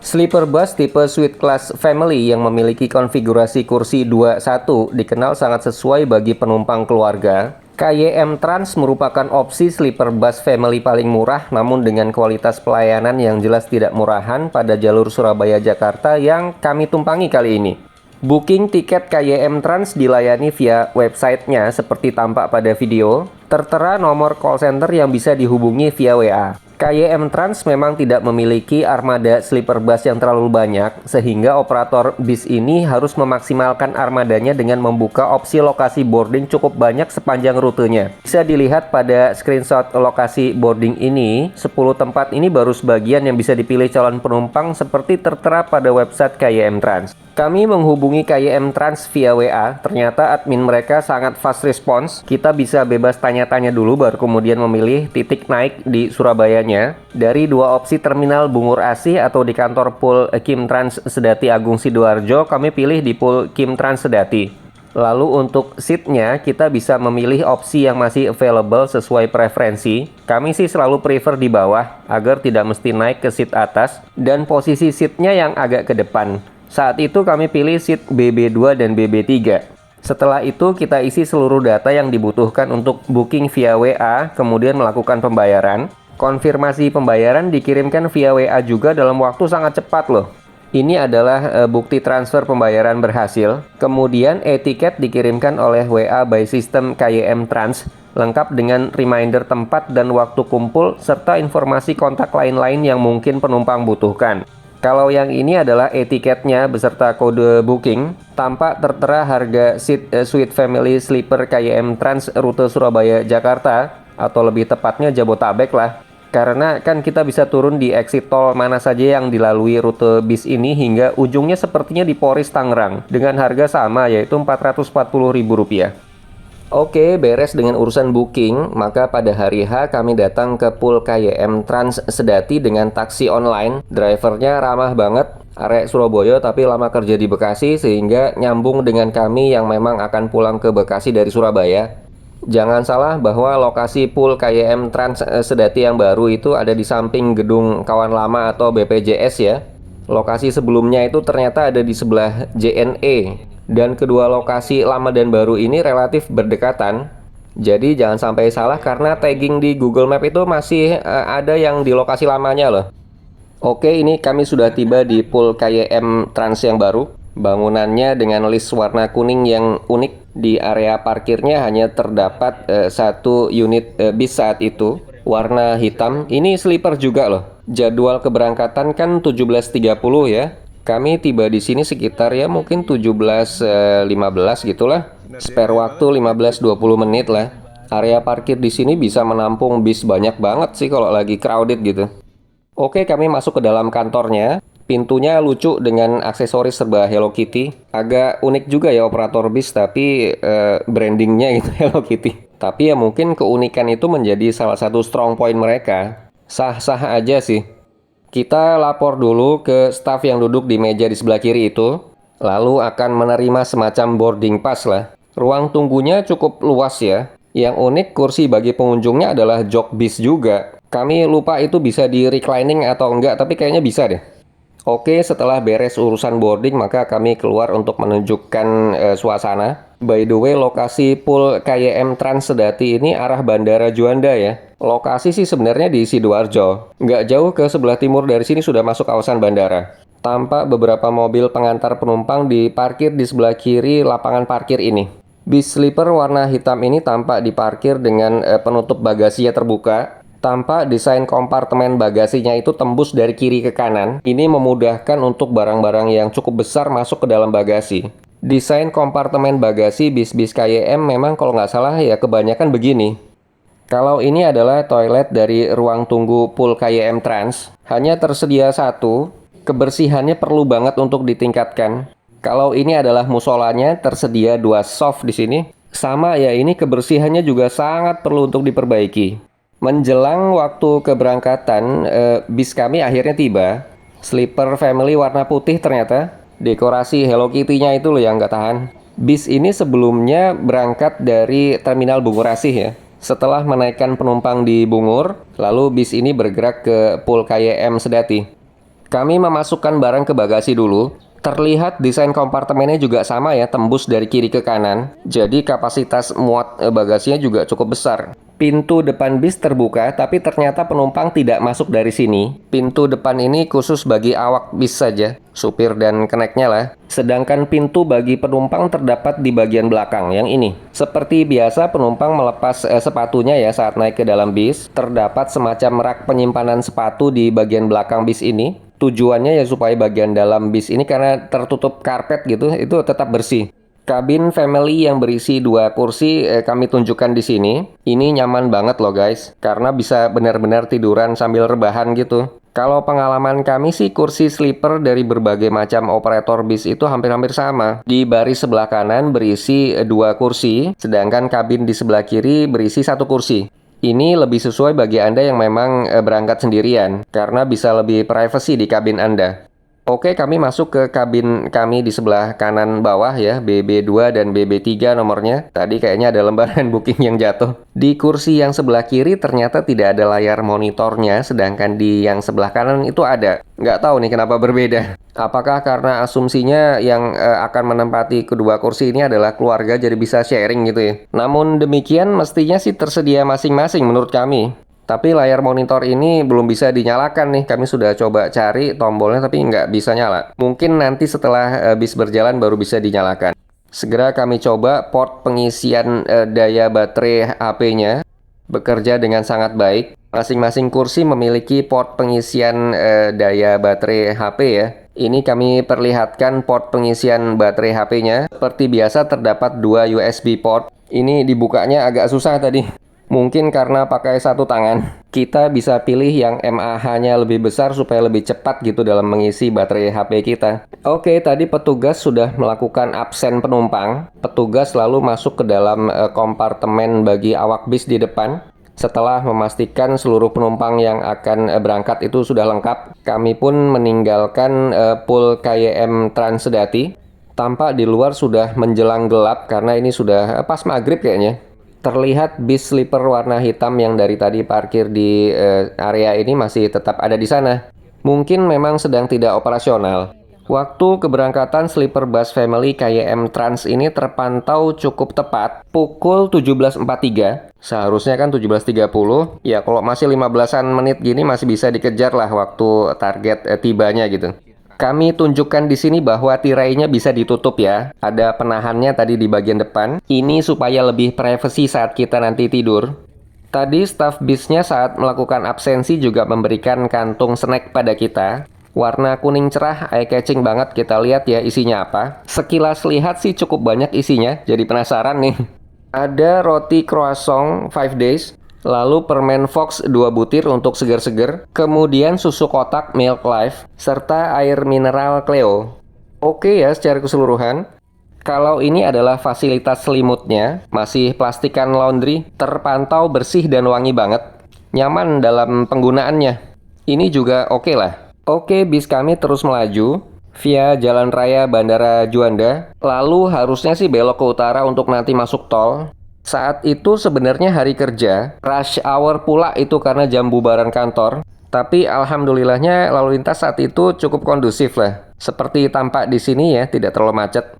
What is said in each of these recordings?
Sleeper bus tipe Suite Class Family yang memiliki konfigurasi kursi 2-1 dikenal sangat sesuai bagi penumpang keluarga. KYM Trans merupakan opsi sleeper bus family paling murah namun dengan kualitas pelayanan yang jelas tidak murahan pada jalur Surabaya-Jakarta yang kami tumpangi kali ini. Booking tiket KYM Trans dilayani via websitenya seperti tampak pada video. Tertera nomor call center yang bisa dihubungi via WA. KYM Trans memang tidak memiliki armada sleeper bus yang terlalu banyak, sehingga operator bis ini harus memaksimalkan armadanya dengan membuka opsi lokasi boarding cukup banyak sepanjang rutenya. Bisa dilihat pada screenshot lokasi boarding ini, 10 tempat ini baru sebagian yang bisa dipilih calon penumpang seperti tertera pada website KYM Trans. Kami menghubungi KYM Trans via WA, ternyata admin mereka sangat fast response. Kita bisa bebas tanya-tanya dulu baru kemudian memilih titik naik di Surabayanya. Dari dua opsi terminal Bungur Asih atau di kantor Pool Kim Trans Sedati Agung Sidoarjo, kami pilih di Pool Kim Trans Sedati. Lalu untuk seatnya, kita bisa memilih opsi yang masih available sesuai preferensi. Kami sih selalu prefer di bawah, agar tidak mesti naik ke seat atas, dan posisi seatnya yang agak ke depan. Saat itu kami pilih seat BB2 dan BB3. Setelah itu kita isi seluruh data yang dibutuhkan untuk booking via WA, kemudian melakukan pembayaran. Konfirmasi pembayaran dikirimkan via WA juga dalam waktu sangat cepat loh. Ini adalah bukti transfer pembayaran berhasil. Kemudian e-tiket dikirimkan oleh WA by System KYM Trans, lengkap dengan reminder tempat dan waktu kumpul, serta informasi kontak lain-lain yang mungkin penumpang butuhkan. Kalau yang ini adalah e-tiketnya beserta kode booking, tampak tertera harga seat Suite Family Sleeper KYM Trans rute Surabaya-Jakarta, atau lebih tepatnya Jabotabek lah. Karena kan kita bisa turun di exit tol mana saja yang dilalui rute bis ini hingga ujungnya sepertinya di Poris Tangerang dengan harga sama yaitu Rp440.000. Oke, beres dengan urusan booking, maka pada hari H kami datang ke Pool KYM Trans Sedati dengan taksi online. Drivernya ramah banget, arek Surabaya tapi lama kerja di Bekasi sehingga nyambung dengan kami yang memang akan pulang ke Bekasi dari Surabaya. Jangan salah bahwa lokasi Pool KYM Trans Sedati yang baru itu ada di samping gedung Kawan Lama atau BPJS ya. Lokasi sebelumnya itu ternyata ada di sebelah JNE. Dan kedua lokasi lama dan baru ini relatif berdekatan. Jadi jangan sampai salah karena tagging di Google Map itu masih ada yang di lokasi lamanya loh. Oke, ini kami sudah tiba di Pool KYM Trans yang baru. Bangunannya dengan list warna kuning yang unik. Di area parkirnya hanya terdapat satu unit bis saat itu, warna hitam. Ini sleeper juga loh. Jadwal keberangkatan kan 17.30 ya. Kami tiba di sini sekitar ya mungkin 17.15 gitulah. Spare waktu 15-20 menit lah. Area parkir di sini bisa menampung bis banyak banget sih kalau lagi crowded gitu. Oke, kami masuk ke dalam kantornya. Pintunya lucu dengan aksesoris serba Hello Kitty. Agak unik juga ya operator bis tapi brandingnya gitu Hello Kitty. Tapi ya mungkin keunikan itu menjadi salah satu strong point mereka. Sah-sah aja sih. Kita lapor dulu ke staf yang duduk di meja di sebelah kiri itu, lalu akan menerima semacam boarding pass lah. Ruang tunggunya cukup luas ya. Yang unik kursi bagi pengunjungnya adalah jok bis juga. Kami lupa itu bisa di reclining atau enggak, tapi kayaknya bisa deh. Oke, setelah beres urusan boarding maka kami keluar untuk menunjukkan suasana. By the way, lokasi Pool KYM Trans Sedati ini arah Bandara Juanda ya. Lokasi sih sebenarnya di Sidoarjo. Nggak jauh ke sebelah timur dari sini sudah masuk kawasan bandara. Tampak beberapa mobil pengantar penumpang diparkir di sebelah kiri lapangan parkir ini. Bis sleeper warna hitam ini tampak diparkir dengan penutup bagasinya terbuka. Tampak desain kompartemen bagasinya itu tembus dari kiri ke kanan. Ini memudahkan untuk barang-barang yang cukup besar masuk ke dalam bagasi. Desain kompartemen bagasi bis-bis KYM memang kalau nggak salah ya kebanyakan begini. Kalau ini adalah toilet dari ruang tunggu Pool KYM Trans, hanya tersedia satu, kebersihannya perlu banget untuk ditingkatkan. Kalau ini adalah musolanya, tersedia 2 soft di sini. Sama ya, ini kebersihannya juga sangat perlu untuk diperbaiki. Menjelang waktu keberangkatan, bis kami akhirnya tiba. Sleeper family warna putih ternyata. Dekorasi Hello Kitty-nya itu loh yang nggak tahan. Bis ini sebelumnya berangkat dari terminal Bungur Asih ya. Setelah menaikkan penumpang di Bungur, lalu bis ini bergerak ke Pool KYM Sedati. Kami memasukkan barang ke bagasi dulu. Terlihat desain kompartemennya juga sama ya, tembus dari kiri ke kanan. Jadi kapasitas muat bagasinya juga cukup besar. Pintu depan bis terbuka, tapi ternyata penumpang tidak masuk dari sini. Pintu depan ini khusus bagi awak bis saja, supir dan keneknya lah. Sedangkan pintu bagi penumpang terdapat di bagian belakang, yang ini. Seperti biasa penumpang melepas sepatunya ya saat naik ke dalam bis. Terdapat semacam rak penyimpanan sepatu di bagian belakang bis ini. Tujuannya ya supaya bagian dalam bis ini karena tertutup karpet gitu, itu tetap bersih. Kabin family yang berisi 2 kursi kami tunjukkan di sini. Ini nyaman banget loh guys, karena bisa benar-benar tiduran sambil rebahan gitu. Kalau pengalaman kami sih kursi sleeper dari berbagai macam operator bis itu hampir-hampir sama. Di baris sebelah kanan berisi 2 kursi, sedangkan kabin di sebelah kiri berisi 1 kursi. Ini lebih sesuai bagi Anda yang memang berangkat sendirian, karena bisa lebih privacy di kabin Anda. Oke, kami masuk ke kabin kami di sebelah kanan bawah ya, BB2 dan BB3 nomornya. Tadi kayaknya ada lembaran booking yang jatuh. Di kursi yang sebelah kiri ternyata tidak ada layar monitornya, sedangkan di yang sebelah kanan itu ada. Nggak tahu nih kenapa berbeda. Apakah karena asumsinya yang akan menempati kedua kursi ini adalah keluarga jadi bisa sharing gitu ya. Namun demikian mestinya sih tersedia masing-masing menurut kami. Tapi layar monitor ini belum bisa dinyalakan nih. Kami sudah coba cari tombolnya tapi nggak bisa nyala. Mungkin nanti setelah bis berjalan baru bisa dinyalakan. Segera kami coba port pengisian daya baterai HP-nya. Bekerja dengan sangat baik. Masing-masing kursi memiliki port pengisian daya baterai HP ya. Ini kami perlihatkan port pengisian baterai HP-nya. Seperti biasa terdapat 2 USB port. Ini dibukanya agak susah tadi. Mungkin karena pakai satu tangan, kita bisa pilih yang mAh-nya lebih besar supaya lebih cepat gitu dalam mengisi baterai HP kita. Oke, tadi petugas sudah melakukan absen penumpang. Petugas lalu masuk ke dalam kompartemen bagi awak bis di depan. Setelah memastikan seluruh penumpang yang akan berangkat itu sudah lengkap, kami pun meninggalkan pool KYM Transsedati. Tampak di luar sudah menjelang gelap karena ini sudah pas maghrib kayaknya. Terlihat bis sleeper warna hitam yang dari tadi parkir di area ini masih tetap ada di sana. Mungkin memang sedang tidak operasional. Waktu keberangkatan sleeper bus family KYM Trans ini terpantau cukup tepat pukul 17.43. Seharusnya kan 17.30. Ya kalau masih 15-an menit gini masih bisa dikejar lah waktu target tibanya gitu. Kami tunjukkan di sini bahwa tirainya bisa ditutup ya. Ada penahannya tadi di bagian depan. Ini supaya lebih privasi saat kita nanti tidur. Tadi staf bisnya saat melakukan absensi juga memberikan kantung snack pada kita. Warna kuning cerah, eye-catching banget. Kita lihat ya isinya apa. Sekilas lihat sih cukup banyak isinya. Jadi penasaran nih. Ada roti croissant 5 days. Lalu permen Fox 2 butir untuk seger-seger, kemudian susu kotak Milk Life, serta air mineral Cleo. Oke ya secara keseluruhan. Kalau ini adalah fasilitas selimutnya, masih plastikan laundry, terpantau bersih dan wangi banget. Nyaman dalam penggunaannya. Ini juga oke lah. Oke, bis kami terus melaju via Jalan Raya Bandara Juanda. Lalu harusnya sih belok ke utara untuk nanti masuk tol. Saat itu sebenarnya hari kerja, rush hour pula itu karena jam bubaran kantor. Tapi alhamdulillahnya lalu lintas saat itu cukup kondusif lah. Seperti tampak di sini ya, tidak terlalu macet.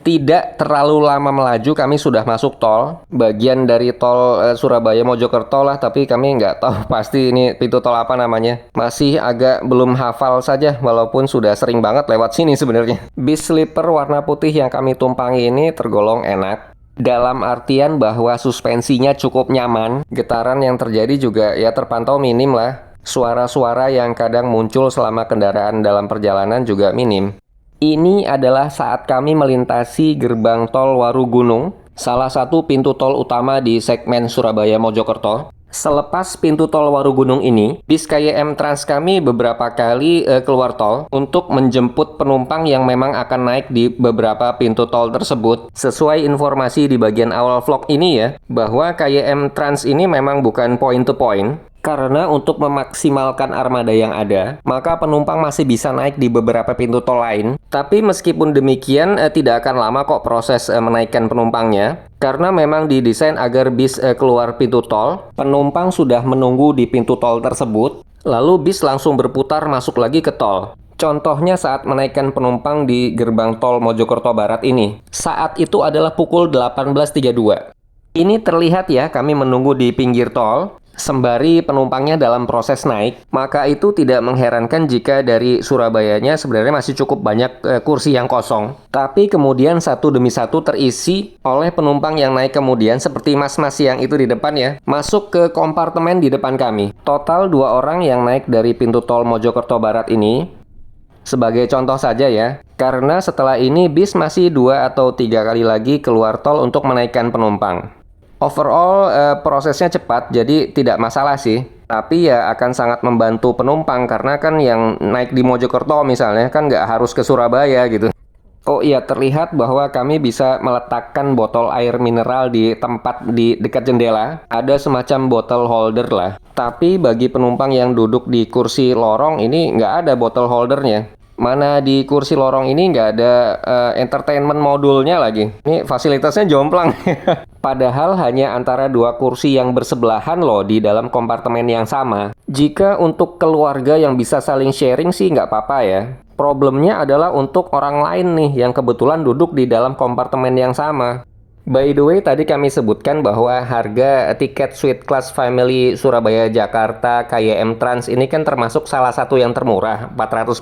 Tidak terlalu lama melaju kami sudah masuk tol. Bagian dari tol Surabaya Mojokerto lah, tapi kami nggak tahu pasti ini pintu tol apa namanya. Masih agak belum hafal saja walaupun sudah sering banget lewat sini sebenarnya. Bis sleeper warna putih yang kami tumpangi ini tergolong enak. Dalam artian bahwa suspensinya cukup nyaman, getaran yang terjadi juga ya terpantau minim lah. Suara-suara yang kadang muncul selama kendaraan dalam perjalanan juga minim. Ini adalah saat kami melintasi gerbang tol Warugunung, salah satu pintu tol utama di segmen Surabaya Mojokerto. Selepas pintu tol Warugunung ini, bis KYM Trans kami beberapa kali keluar tol untuk menjemput penumpang yang memang akan naik di beberapa pintu tol tersebut. Sesuai informasi di bagian awal vlog ini ya, bahwa KYM Trans ini memang bukan point to point. Karena untuk memaksimalkan armada yang ada, maka penumpang masih bisa naik di beberapa pintu tol lain. Tapi meskipun demikian, tidak akan lama kok proses menaikkan penumpangnya. Karena memang didesain agar bis keluar pintu tol, penumpang sudah menunggu di pintu tol tersebut, lalu bis langsung berputar masuk lagi ke tol. Contohnya saat menaikkan penumpang di gerbang tol Mojokerto Barat ini. Saat itu adalah pukul 18.32. Ini terlihat ya, kami menunggu di pinggir tol, sembari penumpangnya dalam proses naik. Maka itu tidak mengherankan jika dari Surabayanya sebenarnya masih cukup banyak kursi yang kosong. Tapi kemudian satu demi satu terisi oleh penumpang yang naik kemudian, seperti mas-mas yang itu di depan ya, masuk ke kompartemen di depan kami. Total 2 orang yang naik dari pintu tol Mojokerto Barat ini. Sebagai contoh saja ya, karena setelah ini bis masih 2 atau 3 kali lagi keluar tol untuk menaikkan penumpang. Overall, prosesnya cepat, jadi tidak masalah sih. Tapi ya akan sangat membantu penumpang, karena kan yang naik di Mojokerto misalnya kan nggak harus ke Surabaya gitu. Oh iya, terlihat bahwa kami bisa meletakkan botol air mineral di tempat di dekat jendela. Ada semacam botol holder lah. Tapi bagi penumpang yang duduk di kursi lorong ini nggak ada botol holdernya. Mana di kursi lorong ini nggak ada entertainment modulnya lagi. Ini fasilitasnya jomplang. Padahal hanya antara 2 kursi yang bersebelahan loh di dalam kompartemen yang sama. Jika untuk keluarga yang bisa saling sharing sih nggak apa-apa ya. Problemnya adalah untuk orang lain nih yang kebetulan duduk di dalam kompartemen yang sama. By the way, tadi kami sebutkan bahwa harga tiket Suite Class Family Surabaya-Jakarta KYM Trans ini kan termasuk salah satu yang termurah, 440.000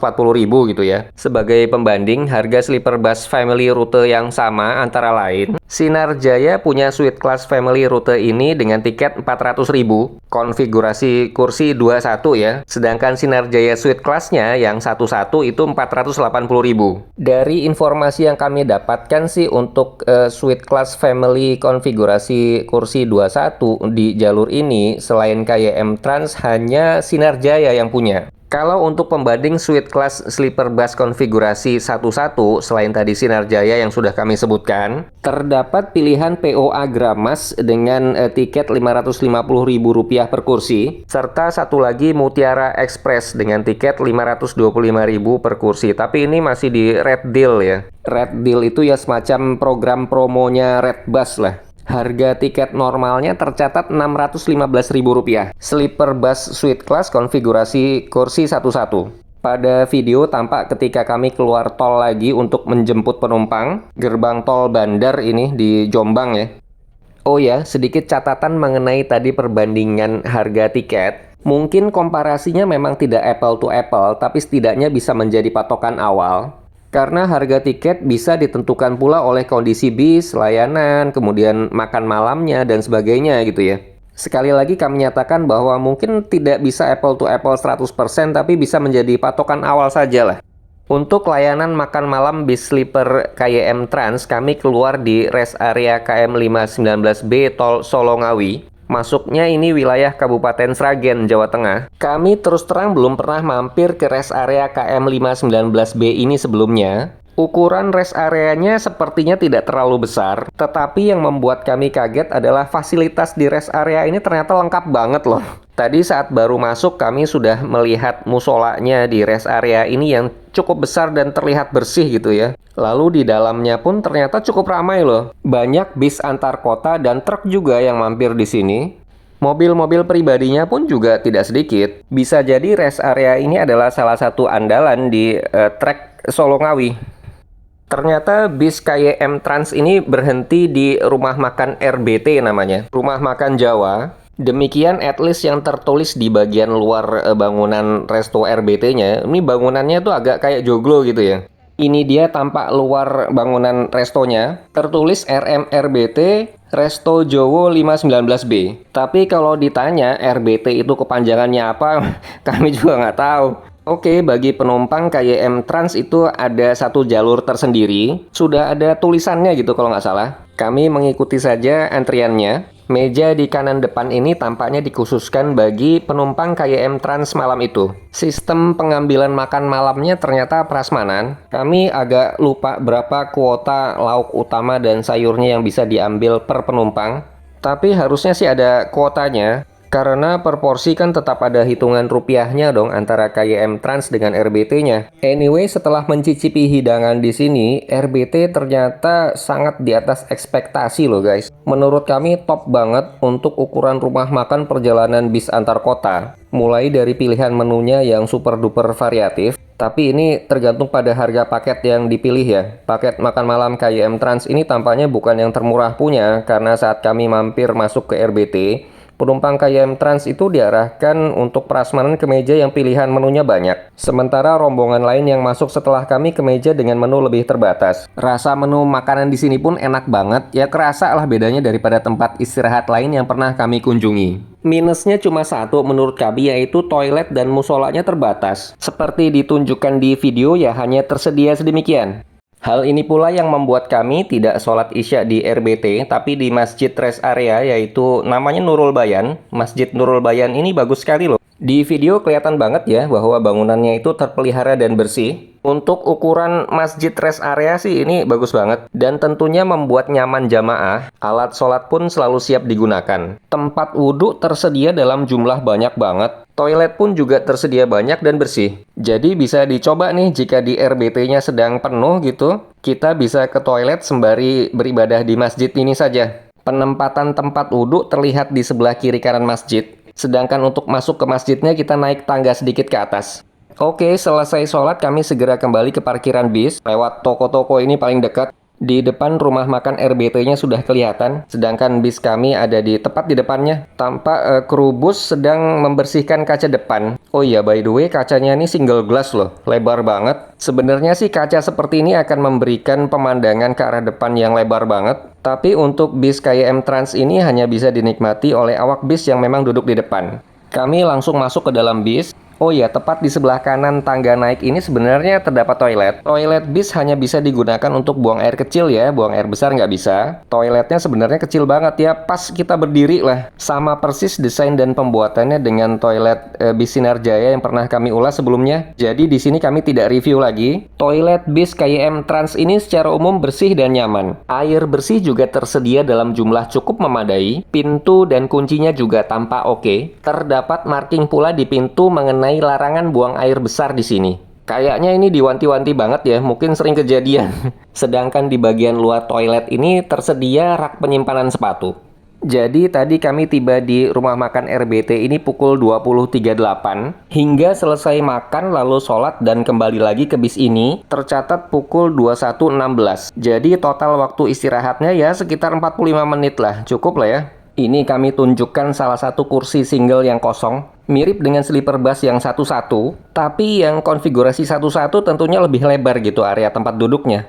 gitu ya. Sebagai pembanding, harga sleeper bus family rute yang sama antara lain, Sinar Jaya punya Suite Class Family rute ini dengan tiket 400.000, konfigurasi kursi 21 ya. Sedangkan Sinar Jaya Suite Class-nya yang 11 itu 480.000. Dari informasi yang kami dapatkan sih untuk Suite Class Family konfigurasi kursi 21 di jalur ini selain KYM Trans hanya Sinar Jaya yang punya. Kalau untuk pembanding Suite Class Sleeper Bus konfigurasi 11 selain tadi Sinar Jaya yang sudah kami sebutkan, terdapat pilihan POA Gramas dengan tiket Rp550.000 per kursi, serta satu lagi Mutiara Express dengan tiket Rp525.000 per kursi. Tapi ini masih di Red Deal ya. Red Deal itu ya semacam program promonya Red Bus lah. Harga tiket normalnya tercatat Rp615.000. Sleeper Bus Suite Class konfigurasi kursi 11. Pada video tampak ketika kami keluar tol lagi untuk menjemput penumpang, gerbang tol Bandar ini di Jombang ya. Oh ya, sedikit catatan mengenai tadi perbandingan harga tiket. Mungkin komparasinya memang tidak apple to apple, tapi setidaknya bisa menjadi patokan awal. Karena harga tiket bisa ditentukan pula oleh kondisi bis, layanan, kemudian makan malamnya, dan sebagainya gitu ya. Sekali lagi kami nyatakan bahwa mungkin tidak bisa apple to apple 100%, tapi bisa menjadi patokan awal saja lah. Untuk layanan makan malam bis sleeper KYM Trans, kami keluar di rest area KM 519B Tol Solo Ngawi. Masuknya ini wilayah Kabupaten Sragen, Jawa Tengah. Kami terus terang belum pernah mampir ke rest area KM 519B ini sebelumnya. Ukuran rest areanya sepertinya tidak terlalu besar, tetapi yang membuat kami kaget adalah fasilitas di rest area ini ternyata lengkap banget loh. Tadi saat baru masuk kami sudah melihat musolanya di rest area ini yang cukup besar dan terlihat bersih gitu ya. Lalu di dalamnya pun ternyata cukup ramai loh. Banyak bis antar kota dan truk juga yang mampir di sini. Mobil-mobil pribadinya pun juga tidak sedikit. Bisa jadi rest area ini adalah salah satu andalan di trek Solo Ngawi. Ternyata bis KYM Trans ini berhenti di rumah makan RBT namanya, rumah makan Jawa. Demikian at least yang tertulis di bagian luar bangunan resto RBT-nya. Ini bangunannya tuh agak kayak joglo gitu ya. Ini dia tampak luar bangunan restonya, tertulis RMRBT Resto Jowo 519B. Tapi kalau ditanya RBT itu kepanjangannya apa, kami juga nggak tahu. Oke, bagi penumpang KYM Trans itu ada satu jalur tersendiri. Sudah ada tulisannya gitu kalau nggak salah. Kami mengikuti saja antriannya. Meja di kanan depan ini tampaknya dikhususkan bagi penumpang KYM Trans malam itu. Sistem pengambilan makan malamnya ternyata prasmanan. Kami agak lupa berapa kuota lauk utama dan sayurnya yang bisa diambil per penumpang. Tapi harusnya sih ada kuotanya. Karena per porsi kan tetap ada hitungan rupiahnya dong antara KYM Trans dengan RBT-nya. Anyway, setelah mencicipi hidangan di sini, RBT ternyata sangat di atas ekspektasi loh guys. Menurut kami top banget untuk ukuran rumah makan perjalanan bis antar kota. Mulai dari pilihan menunya yang super duper variatif, tapi ini tergantung pada harga paket yang dipilih ya. Paket makan malam KYM Trans ini tampaknya bukan yang termurah punya, karena saat kami mampir masuk ke RBT, penumpang KYM Trans itu diarahkan untuk prasmanan ke meja yang pilihan menunya banyak. Sementara rombongan lain yang masuk setelah kami ke meja dengan menu lebih terbatas. Rasa menu makanan di sini pun enak banget, ya kerasa lah bedanya daripada tempat istirahat lain yang pernah kami kunjungi. Minusnya cuma satu menurut kami, yaitu toilet dan musolanya terbatas. Seperti ditunjukkan di video ya, hanya tersedia sedemikian. Hal ini pula yang membuat kami tidak sholat isya di RBT, tapi di Masjid Rest Area, yaitu namanya Nurul Bayan. Masjid Nurul Bayan ini bagus sekali loh. Di video kelihatan banget ya bahwa bangunannya itu terpelihara dan bersih. Untuk ukuran Masjid Rest Area sih ini bagus banget. Dan tentunya membuat nyaman jamaah, alat sholat pun selalu siap digunakan. Tempat wudhu tersedia dalam jumlah banyak banget. Toilet pun juga tersedia banyak dan bersih. Jadi bisa dicoba nih jika di RBT-nya sedang penuh gitu, kita bisa ke toilet sembari beribadah di masjid ini saja. Penempatan tempat wudhu terlihat di sebelah kiri kanan masjid. Sedangkan untuk masuk ke masjidnya kita naik tangga sedikit ke atas. Oke, selesai sholat kami segera kembali ke parkiran bis. Lewat toko-toko ini paling dekat. Di depan rumah makan RBT-nya sudah kelihatan, sedangkan bis kami ada di tepat di depannya. Tampak kru bus sedang membersihkan kaca depan. Oh iya, by the way, kacanya ini single glass loh, lebar banget. Sebenarnya sih kaca seperti ini akan memberikan pemandangan ke arah depan yang lebar banget. Tapi untuk bis KYM Trans ini hanya bisa dinikmati oleh awak bis yang memang duduk di depan. Kami langsung masuk ke dalam bis. Oh iya, tepat di sebelah kanan tangga naik ini sebenarnya terdapat toilet. Toilet bis hanya bisa digunakan untuk buang air kecil ya, buang air besar nggak bisa. Toiletnya sebenarnya kecil banget ya, pas kita berdiri lah. Sama persis desain dan pembuatannya dengan toilet bis Sinar Jaya yang pernah kami ulas sebelumnya. Jadi di sini kami tidak review lagi. Toilet bis KYM Trans ini secara umum bersih dan nyaman. Air bersih juga tersedia dalam jumlah cukup memadai. Pintu dan kuncinya juga tampak oke. Terdapat marking pula di pintu mengenai larangan buang air besar di sini. Kayaknya ini diwanti-wanti banget ya, mungkin sering kejadian. Sedangkan di bagian luar toilet ini tersedia rak penyimpanan sepatu. Jadi tadi kami tiba di rumah makan RBT ini pukul 20.38. Hingga selesai makan lalu sholat dan kembali lagi ke bis ini tercatat pukul 21.16. Jadi total waktu istirahatnya ya sekitar 45 menit lah, cukup lah ya. Ini kami tunjukkan salah satu kursi single yang kosong, mirip dengan sleeper bus yang satu-satu, tapi yang konfigurasi satu-satu tentunya lebih lebar gitu area tempat duduknya.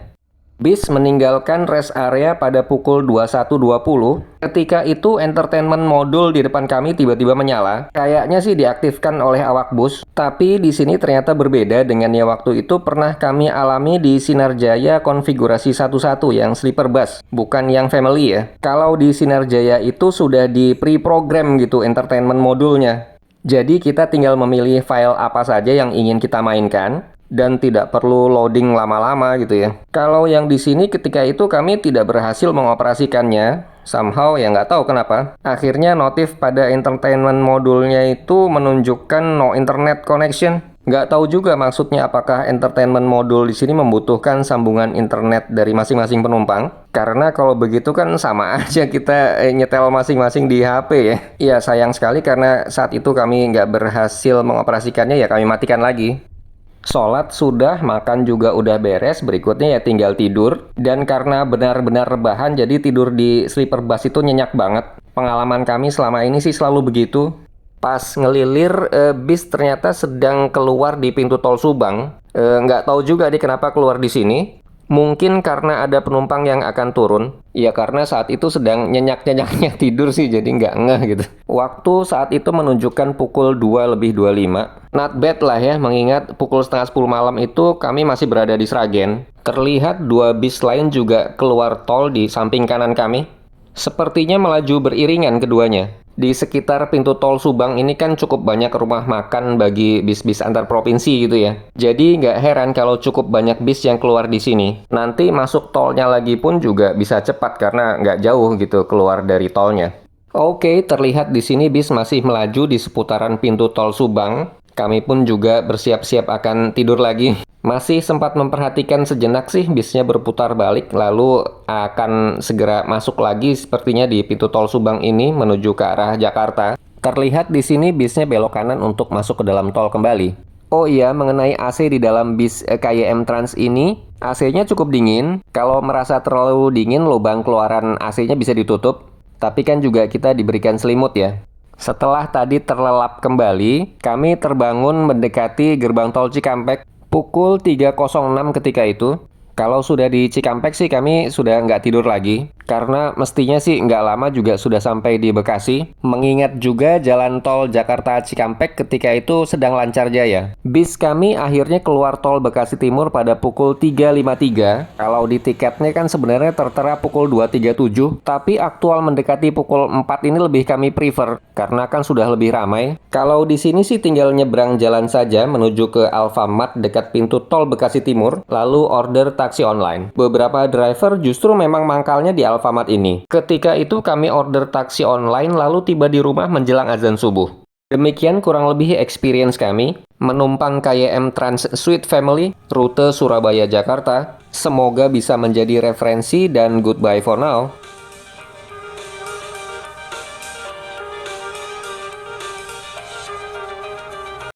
Bis meninggalkan rest area pada pukul 21.20. Ketika itu entertainment modul di depan kami tiba-tiba menyala. Kayaknya sih diaktifkan oleh awak bus, tapi di sini ternyata berbeda dengan yang waktu itu pernah kami alami di Sinar Jaya konfigurasi satu-satu yang sleeper bus, bukan yang family ya. Kalau di Sinar Jaya itu sudah di pre-program gitu entertainment modulnya. Jadi kita tinggal memilih file apa saja yang ingin kita mainkan dan tidak perlu loading lama-lama gitu ya. Kalau yang di sini ketika itu kami tidak berhasil mengoperasikannya, somehow ya nggak tahu kenapa. Akhirnya notif pada entertainment modulnya itu menunjukkan no internet connection. Nggak tahu juga maksudnya apakah entertainment modul di sini membutuhkan sambungan internet dari masing-masing penumpang. Karena kalau begitu kan sama aja kita nyetel masing-masing di HP ya. Ya sayang sekali karena saat itu kami nggak berhasil mengoperasikannya, ya kami matikan lagi. Sholat sudah, makan juga udah beres, berikutnya ya tinggal tidur. Dan karena benar-benar rebahan, jadi tidur di sleeper bus itu nyenyak banget. Pengalaman kami selama ini sih selalu begitu. Pas ngelilir, bis ternyata sedang keluar di pintu tol Subang. Nggak tahu juga nih kenapa keluar di sini. Mungkin karena ada penumpang yang akan turun. Ya karena saat itu sedang nyenyak-nyenyaknya tidur sih, jadi nggak ngeh gitu. Waktu saat itu menunjukkan pukul 2.25. Not bad lah ya, mengingat pukul setengah 10 malam itu kami masih berada di Sragen. Terlihat dua bis lain juga keluar tol di samping kanan kami. Sepertinya melaju beriringan keduanya. Di sekitar pintu tol Subang ini kan cukup banyak rumah makan bagi bis-bis antar provinsi gitu ya. Jadi nggak heran kalau cukup banyak bis yang keluar di sini. Nanti masuk tolnya lagi pun juga bisa cepat karena nggak jauh gitu keluar dari tolnya. Oke, terlihat di sini bis masih melaju di seputaran pintu tol Subang. Kami pun juga bersiap-siap akan tidur lagi. Masih sempat memperhatikan sejenak sih bisnya berputar balik, lalu akan segera masuk lagi sepertinya di pintu tol Subang ini menuju ke arah Jakarta. Terlihat di sini bisnya belok kanan untuk masuk ke dalam tol kembali. Oh iya, mengenai AC di dalam bis KYM Trans ini, AC-nya cukup dingin. Kalau merasa terlalu dingin, lubang keluaran AC-nya bisa ditutup. Tapi kan juga kita diberikan selimut ya. Setelah tadi terlelap kembali, kami terbangun mendekati gerbang tol Cikampek pukul 3.06 ketika itu. Kalau sudah di Cikampek sih kami sudah nggak tidur lagi. Karena mestinya sih nggak lama juga sudah sampai di Bekasi. Mengingat juga jalan tol Jakarta Cikampek ketika itu sedang lancar jaya. Bis kami akhirnya keluar tol Bekasi Timur pada pukul 3.53. Kalau di tiketnya kan sebenarnya tertera pukul 2.37. Tapi aktual mendekati pukul 4 ini lebih kami prefer. Karena kan sudah lebih ramai. Kalau di sini sih tinggal nyebrang jalan saja menuju ke Alfamart dekat pintu tol Bekasi Timur. Lalu order taksi online. Beberapa driver justru memang mangkalnya di Alfamart ini. Ketika itu kami order taksi online lalu tiba di rumah menjelang azan subuh. Demikian kurang lebih experience kami menumpang KYM Trans Suite Family rute Surabaya-Jakarta. Semoga bisa menjadi referensi dan goodbye for now.